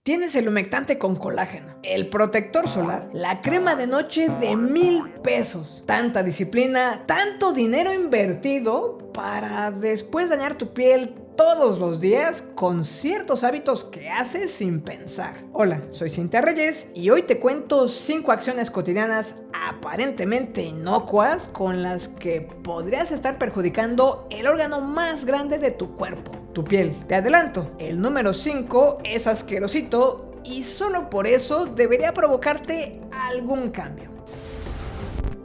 Tienes el humectante con colágeno, el protector solar, la crema de noche de 1,000 pesos. Tanta disciplina, tanto dinero invertido para después dañar tu piel todos los días con ciertos hábitos que haces sin pensar. Hola, soy Cintia Reyes y hoy te cuento 5 acciones cotidianas aparentemente inocuas con las que podrías estar perjudicando el órgano más grande de tu cuerpo, tu piel. Te adelanto, el número 5 es asquerosito y solo por eso debería provocarte algún cambio.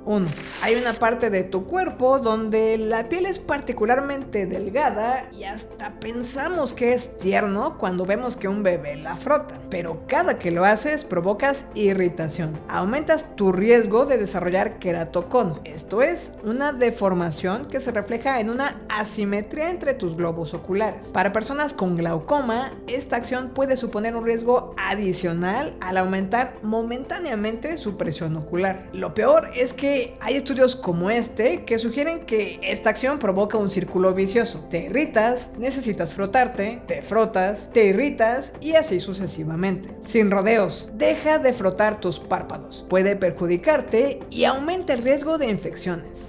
1. Hay una parte de tu cuerpo donde la piel es particularmente delgada y hasta pensamos que es tierno cuando vemos que un bebé la frota. Pero cada que lo haces provocas irritación. Aumentas tu riesgo de desarrollar queratocono. Esto es, una deformación que se refleja en una asimetría entre tus globos oculares. Para personas con glaucoma, esta acción puede suponer un riesgo adicional al aumentar momentáneamente su presión ocular. Lo peor es que hay estudios como este que sugieren que esta acción provoca un círculo vicioso. Te irritas, necesitas frotarte, te frotas, te irritas y así sucesivamente. Sin rodeos, deja de frotar tus párpados. Puede perjudicarte y aumenta el riesgo de infecciones.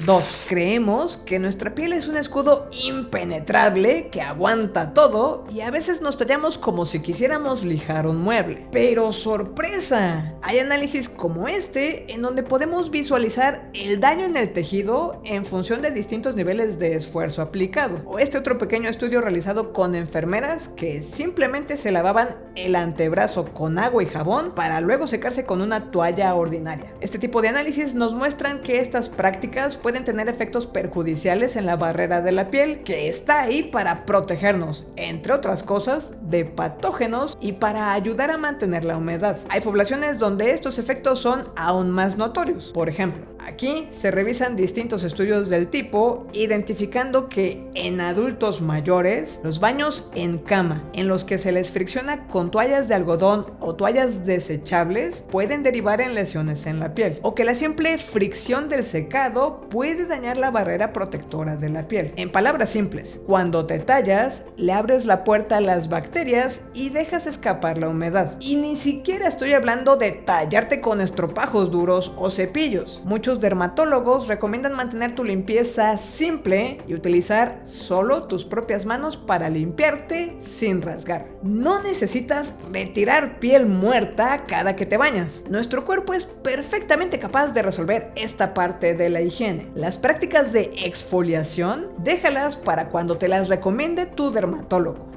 2. Creemos que nuestra piel es un escudo impenetrable que aguanta todo y a veces nos tallamos como si quisiéramos lijar un mueble. Pero ¡sorpresa! Hay análisis como este en donde podemos visualizar el daño en el tejido en función de distintos niveles de esfuerzo aplicado. O este otro pequeño estudio realizado con enfermeras que simplemente se lavaban el antebrazo con agua y jabón para luego secarse con una toalla ordinaria. Este tipo de análisis nos muestran que estas prácticas pueden tener efectos perjudiciales en la barrera de la piel, que está ahí para protegernos, entre otras cosas, de patógenos y para ayudar a mantener la humedad. Hay poblaciones donde estos efectos son aún más notorios. Por ejemplo, aquí se revisan distintos estudios del tipo, identificando que en adultos mayores, los baños en cama, en los que se les fricciona con toallas de algodón o toallas desechables, pueden derivar en lesiones en la piel, o que la simple fricción del secado puede dañar la barrera protectora de la piel. En palabras simples, cuando te tallas, le abres la puerta a las bacterias y dejas escapar la humedad. Y ni siquiera estoy hablando de tallarte con estropajos duros o cepillos. Muchos dermatólogos recomiendan mantener tu limpieza simple y utilizar solo tus propias manos para limpiarte sin rasgar. No necesitas retirar piel muerta cada que te bañas. Nuestro cuerpo es perfectamente capaz de resolver esta parte de la higiene. Las prácticas de exfoliación, déjalas para cuando te las recomiende tu dermatólogo.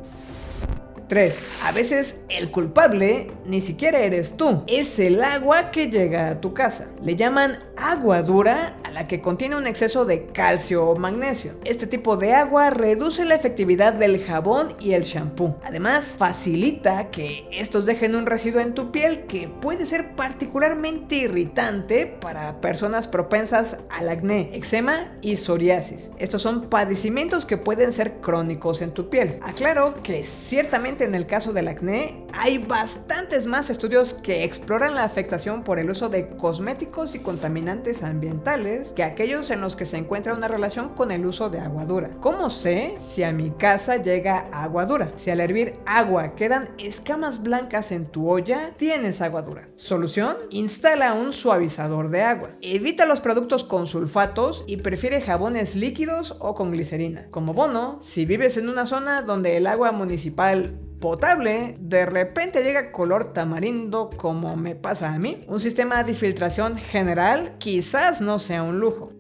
3. A veces el culpable ni siquiera eres tú, es el agua que llega a tu casa. Le llaman agua dura a la que contiene un exceso de calcio o magnesio. Este tipo de agua reduce la efectividad del jabón y el shampoo. Además, facilita que estos dejen un residuo en tu piel que puede ser particularmente irritante para personas propensas al acné, eczema y psoriasis. Estos son padecimientos que pueden ser crónicos en tu piel. Aclaro que ciertamente en el caso del acné hay bastantes más estudios que exploran la afectación por el uso de cosméticos y contaminantes ambientales que aquellos en los que se encuentra una relación con el uso de agua dura. ¿Cómo sé si a mi casa llega agua dura? Si al hervir agua quedan escamas blancas en tu olla, tienes agua dura. Solución: instala un suavizador de agua. Evita los productos con sulfatos y prefiere jabones líquidos o con glicerina. Como bono, si vives en una zona donde el agua municipal potable de repente llega color tamarindo, como me pasa a mí, un sistema de filtración general quizás no sea un lujo.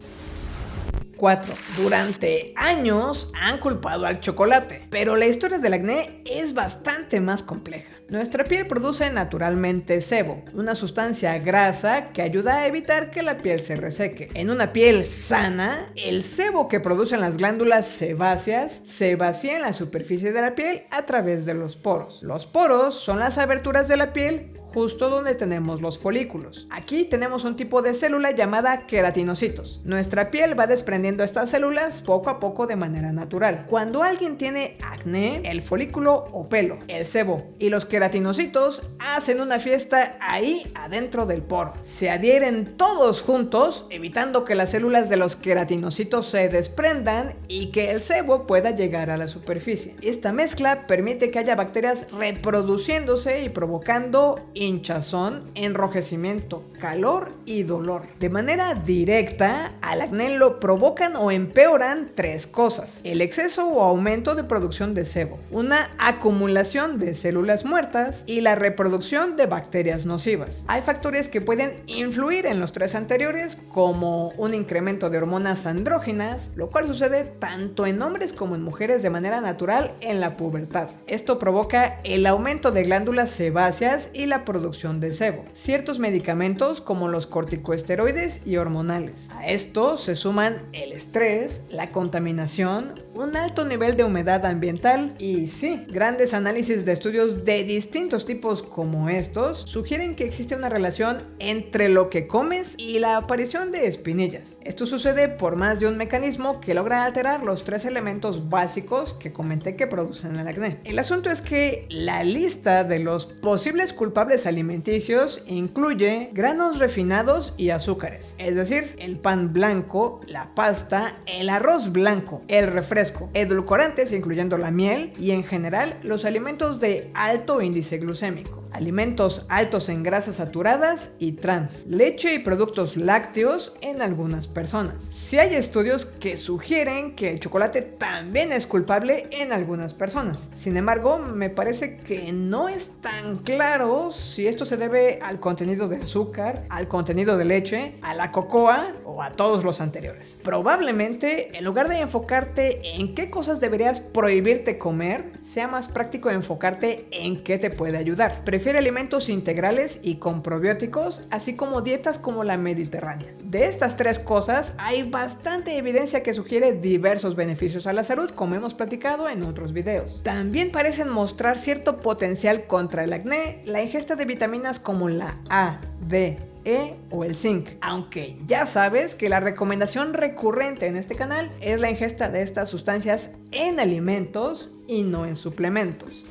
4. Durante años han culpado al chocolate, pero la historia del acné es bastante más compleja. Nuestra piel produce naturalmente sebo, una sustancia grasa que ayuda a evitar que la piel se reseque. En una piel sana, el sebo que producen las glándulas sebáceas se vacía en la superficie de la piel a través de los poros. Los poros son las aberturas de la piel justo donde tenemos los folículos. Aquí tenemos un tipo de célula llamada queratinocitos. Nuestra piel va desprendiendo estas células poco a poco de manera natural. Cuando alguien tiene acné, el folículo o pelo, el sebo y los queratinocitos hacen una fiesta ahí adentro del poro. Se adhieren todos juntos, evitando que las células de los queratinocitos se desprendan y que el sebo pueda llegar a la superficie. Esta mezcla permite que haya bacterias reproduciéndose y provocando hinchazón, enrojecimiento, calor y dolor. De manera directa, al acné lo provocan o empeoran tres cosas: el exceso o aumento de producción de sebo, una acumulación de células muertas y la reproducción de bacterias nocivas. Hay factores que pueden influir en los tres anteriores, como un incremento de hormonas andrógenas, lo cual sucede tanto en hombres como en mujeres de manera natural en la pubertad. Esto provoca el aumento de glándulas sebáceas y la producción de sebo. Ciertos medicamentos como los corticosteroides y hormonales. A esto se suman el estrés, la contaminación, un alto nivel de humedad ambiental y sí, grandes análisis de estudios de distintos tipos como estos sugieren que existe una relación entre lo que comes y la aparición de espinillas. Esto sucede por más de un mecanismo que logra alterar los tres elementos básicos que comenté que producen el acné. El asunto es que la lista de los posibles culpables alimenticios incluye granos refinados y azúcares, es decir, el pan blanco, la pasta, el arroz blanco, el refresco, edulcorantes incluyendo la miel y en general los alimentos de alto índice glucémico, alimentos altos en grasas saturadas y trans, leche y productos lácteos en algunas personas. Sí hay estudios que sugieren que el chocolate también es culpable en algunas personas. Sin embargo, me parece que no es tan claro si esto se debe al contenido de azúcar, al contenido de leche, a la cocoa o a todos los anteriores. Probablemente, en lugar de enfocarte en qué cosas deberías prohibirte comer, sea más práctico enfocarte en qué te puede ayudar. Prefiere alimentos integrales y con probióticos, así como dietas como la mediterránea. De estas tres cosas, hay bastante evidencia que sugiere diversos beneficios a la salud, como hemos platicado en otros videos. También parecen mostrar cierto potencial contra el acné la ingesta de vitaminas como la A, D, E o el zinc, aunque ya sabes que la recomendación recurrente en este canal es la ingesta de estas sustancias en alimentos y no en suplementos.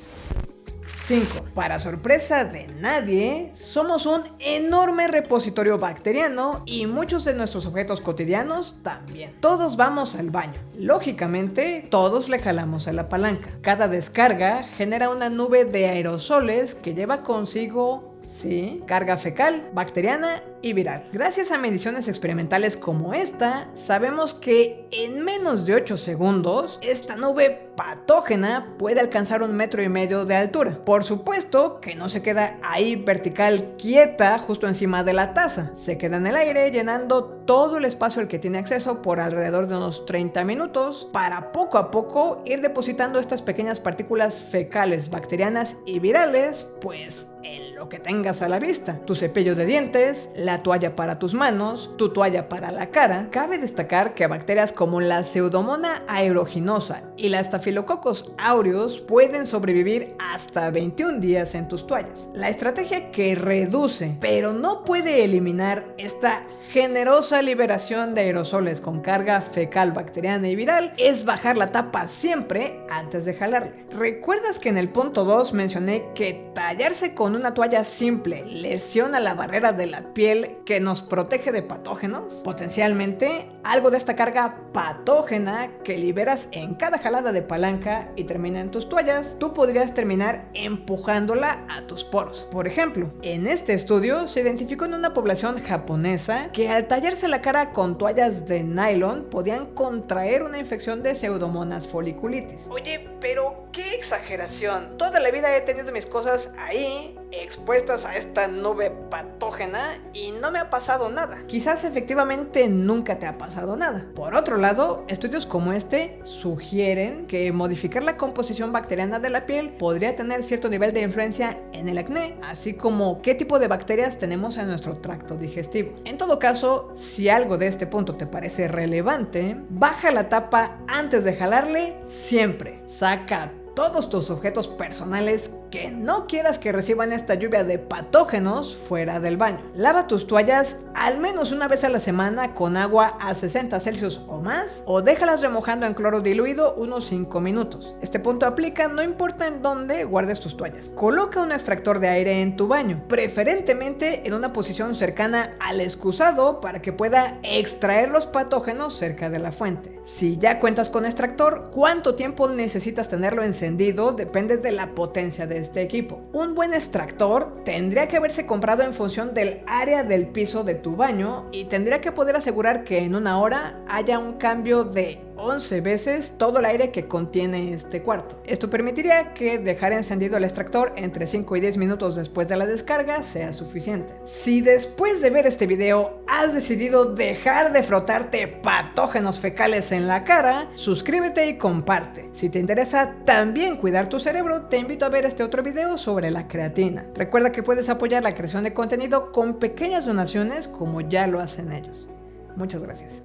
5. Para sorpresa de nadie, somos un enorme repositorio bacteriano y muchos de nuestros objetos cotidianos también. Todos vamos al baño. Lógicamente, todos le jalamos a la palanca. Cada descarga genera una nube de aerosoles que lleva consigo, sí, carga fecal, bacteriana y viral. Gracias a mediciones experimentales como esta, sabemos que en menos de 8 segundos, esta nube patógena puede alcanzar 1,5 metros de altura. Por supuesto que no se queda ahí vertical quieta justo encima de la taza. Se queda en el aire llenando todo el espacio al que tiene acceso por alrededor de unos 30 minutos para poco a poco ir depositando estas pequeñas partículas fecales, bacterianas y virales, pues en lo que tengas a la vista. Tu cepillo de dientes, la toalla para tus manos, tu toalla para la cara. Cabe destacar que bacterias como la Pseudomonas aeruginosa y la Staphylococcus aureus pueden sobrevivir hasta 21 días en tus toallas. La estrategia que reduce, pero no puede eliminar esta generosa liberación de aerosoles con carga fecal, bacteriana y viral es bajar la tapa siempre antes de jalarle. ¿Recuerdas que en el punto 2 mencioné que tallarse con una toalla simple lesiona la barrera de la piel que nos protege de patógenos? Potencialmente, algo de esta carga patógena que liberas en cada jalada de palanca y termina en tus toallas, tú podrías terminar empujándola a tus poros. Por ejemplo, en este estudio se identificó en una población japonesa que al tallarse la cara con toallas de nylon podían contraer una infección de Pseudomonas folliculitis. Oye, pero qué exageración. Toda la vida he tenido mis cosas ahí, expuestas a esta nube patógena y no me ha pasado nada. Quizás efectivamente nunca te ha pasado nada. Por otro lado, estudios como este sugieren que modificar la composición bacteriana de la piel podría tener cierto nivel de influencia en el acné, así como qué tipo de bacterias tenemos en nuestro tracto digestivo. En todo caso, si algo de este punto te parece relevante, baja la tapa antes de jalarle siempre. Saca todos tus objetos personales que no quieras que reciban esta lluvia de patógenos fuera del baño. Lava tus toallas al menos una vez a la semana con agua a 60 Celsius o más, o déjalas remojando en cloro diluido unos 5 minutos. Este punto aplica no importa en dónde guardes tus toallas. Coloca un extractor de aire en tu baño, preferentemente en una posición cercana al excusado para que pueda extraer los patógenos cerca de la fuente. Si ya cuentas con extractor, ¿cuánto tiempo necesitas tenerlo encendido? Depende de la potencia de este equipo. Un buen extractor tendría que haberse comprado en función del área del piso de tu baño y tendría que poder asegurar que en una hora haya un cambio de 11 veces todo el aire que contiene este cuarto. Esto permitiría que dejar encendido el extractor entre 5 y 10 minutos después de la descarga sea suficiente. Si después de ver este video has decidido dejar de frotarte patógenos fecales en la cara, suscríbete y comparte. Si te interesa también cuidar tu cerebro, te invito a ver este otro video sobre la creatina. Recuerda que puedes apoyar la creación de contenido con pequeñas donaciones como ya lo hacen ellos. Muchas gracias.